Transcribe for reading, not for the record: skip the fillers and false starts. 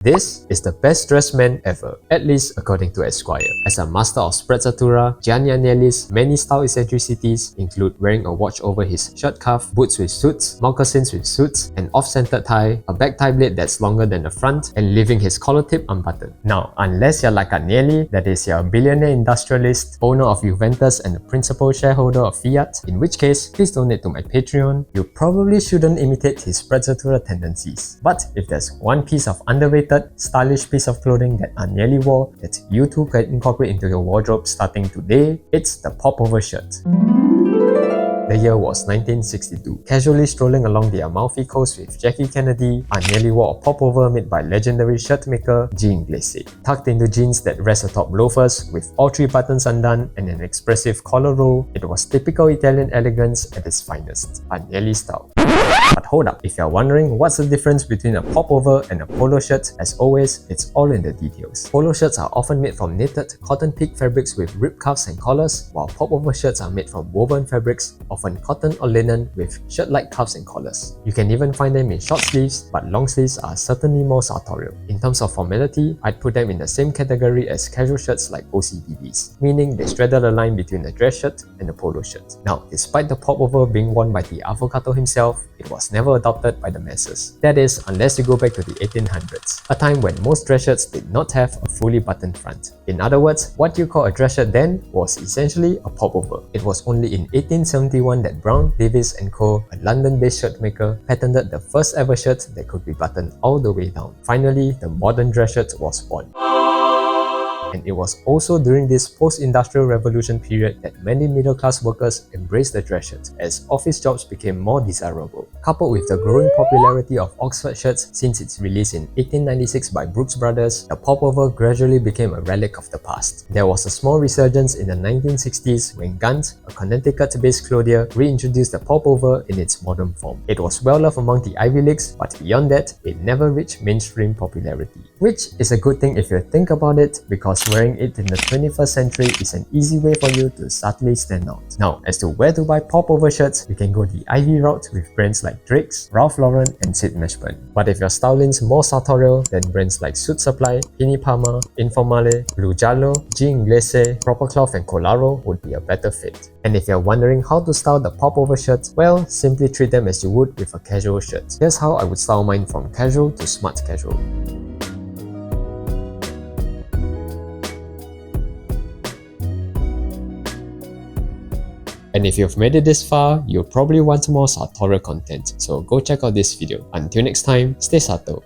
This is the best dressed man ever, at least according to Esquire. As a master of sprezzatura, Gianni Agnelli's many style eccentricities include wearing a watch over his shirt cuff, boots with suits, moccasins with suits, an off-centered tie, a back tie blade that's longer than the front, and leaving his collar tip unbuttoned. Now, unless you're like Agnelli, that is, you're a billionaire industrialist, owner of Juventus and the principal shareholder of Fiat, in which case, please donate to my Patreon, you probably shouldn't imitate his sprezzatura tendencies. But if there's one piece of underrated, stylish piece of clothing that Agnelli wore that you too can incorporate into your wardrobe starting today, it's the Popover shirt. The year was 1962. Casually strolling along the Amalfi Coast with Jackie Kennedy, Agnelli wore a popover made by legendary shirt maker Gianni. Tucked into jeans that rest atop loafers with all three buttons undone and an expressive collar roll, it was typical Italian elegance at its finest, Agnelli style. But hold up, if you're wondering what's the difference between a popover and a polo shirt, as always, it's all in the details. Polo shirts are often made from knitted, cotton-picked fabrics with ribbed cuffs and collars, while popover shirts are made from woven fabrics, often cotton or linen with shirt-like cuffs and collars. You can even find them in short sleeves, but long sleeves are certainly more sartorial. In terms of formality, I'd put them in the same category as casual shirts like OCBDs, meaning they straddle the line between the dress shirt and the polo shirt. Now, despite the popover being worn by the avocado himself, it was never adopted by the masses. That is, unless you go back to the 1800s, a time when most dress shirts did not have a fully buttoned front. In other words, what you call a dress shirt then was essentially a popover. It was only in 1871 that Brown, Davis & Co., a London-based shirt maker, patented the first ever shirt that could be buttoned all the way down. Finally, the modern dress shirt was born. And it was also during this post-industrial revolution period that many middle-class workers embraced the dress shirt as office jobs became more desirable. Coupled with the growing popularity of Oxford shirts since its release in 1896 by Brooks Brothers, the popover gradually became a relic of the past. There was a small resurgence in the 1960s when Gant, a Connecticut-based clothier, reintroduced the popover in its modern form. It was well loved among the Ivy Leagues, but beyond that, it never reached mainstream popularity. Which is a good thing if you think about it, because wearing it in the 21st century is an easy way for you to subtly stand out. Now, as to where to buy popover shirts, you can go the Ivy route with brands like Drake's, Ralph Lauren, and Sid Mashburn. But if your style leans more sartorial, then brands like Suit Supply, Pini Palma, Informale, Blue Giallo, G. Inglese, Proper Cloth, and Colaro would be a better fit. And if you're wondering how to style the popover shirts, well, simply treat them as you would with a casual shirt. Here's how I would style mine from casual to smart casual. And if you've made it this far, you'll probably want more sartorial content, so go check out this video. Until next time, stay subtle.